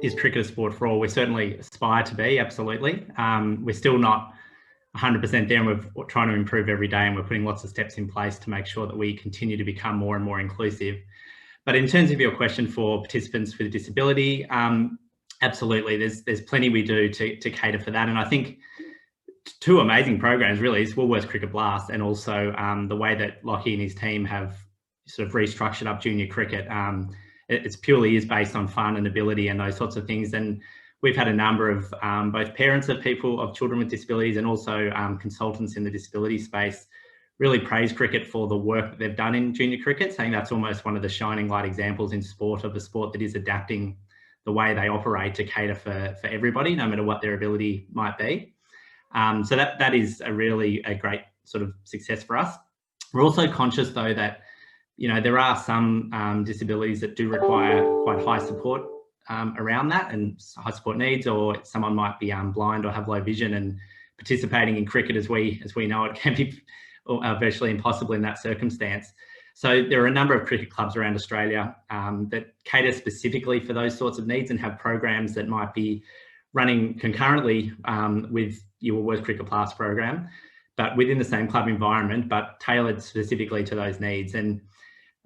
is cricket a sport for all? We certainly aspire to be, absolutely. We're still not 100% there, and we're trying to improve every day, and we're putting lots of steps in place to make sure that we continue to become more and more inclusive. But in terms of your question for participants with a disability, absolutely, there's plenty we do to cater for that. And I think two amazing programs really is Woolworths Cricket Blast, and also the way that Lockie and his team have sort of restructured up junior cricket. It's purely is based on fun and ability and those sorts of things. And we've had a number of both parents of children with disabilities and also consultants in the disability space really praise cricket for the work that they've done in junior cricket, saying that's almost one of the shining light examples in sport of a sport that is adapting the way they operate to cater for everybody, no matter what their ability might be. So that is a great sort of success for us. We're also conscious though that, you know, there are some disabilities that do require quite high support around that, and high support needs, or someone might be blind or have low vision, and participating in cricket as we know it can be virtually impossible in that circumstance. So there are a number of cricket clubs around Australia that cater specifically for those sorts of needs and have programs that might be running concurrently with your Woolworths Cricket Blast program, but within the same club environment, but tailored specifically to those needs. And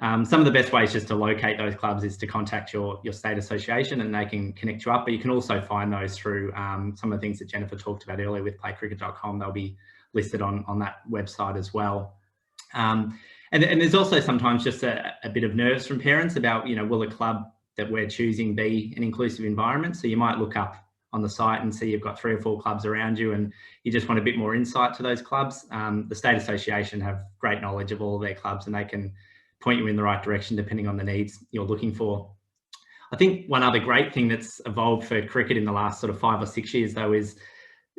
some of the best ways just to locate those clubs is to contact your state association, and they can connect you up, but you can also find those through some of the things that Jennifer talked about earlier with playcricket.com. They'll be listed on that website as well. And there's also sometimes just a bit of nerves from parents about, you know, will a club that we're choosing be an inclusive environment? So you might look up on the site and see you've got 3 or 4 clubs around you, and you just want a bit more insight to those clubs. The State Association have great knowledge of all their clubs, and they can point you in the right direction depending on the needs you're looking for. I think one other great thing that's evolved for cricket in the last sort of 5 or 6 years though is,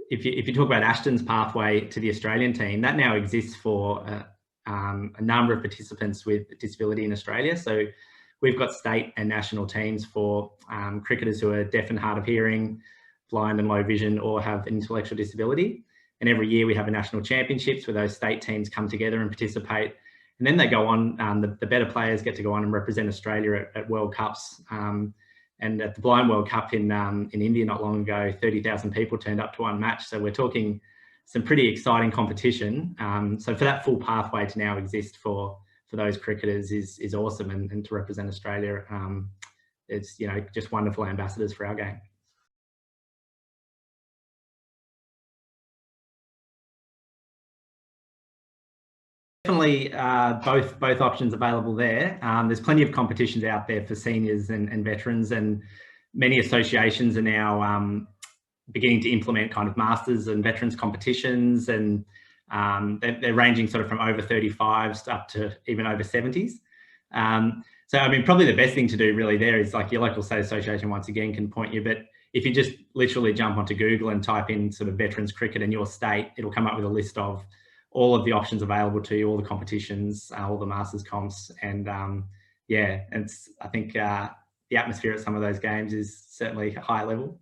if you talk about Ashton's pathway to the Australian team, that now exists for a number of participants with disability in Australia. So we've got state and national teams for cricketers who are deaf and hard of hearing, blind and low vision, or have an intellectual disability. And every year we have a national championships where those state teams come together and participate. And then they go on, the better players get to go on and represent Australia at World Cups. And at the Blind World Cup in India not long ago, 30,000 people turned up to one match. So we're talking some pretty exciting competition. So for that full pathway to now exist for those cricketers is awesome, and to represent Australia, it's, you know, just wonderful ambassadors for our game. Definitely both options available there. There's plenty of competitions out there for seniors and veterans, and many associations are now beginning to implement kind of masters and veterans competitions, and they're ranging sort of from over 35s up to even over 70s. So I mean, probably the best thing to do really there is, like, your local state association once again can point you, but if you just literally jump onto Google and type in sort of veterans cricket in your state, it'll come up with a list of all of the options available to you, all the competitions, all the masters comps, and yeah, I think the atmosphere at some of those games is certainly high level.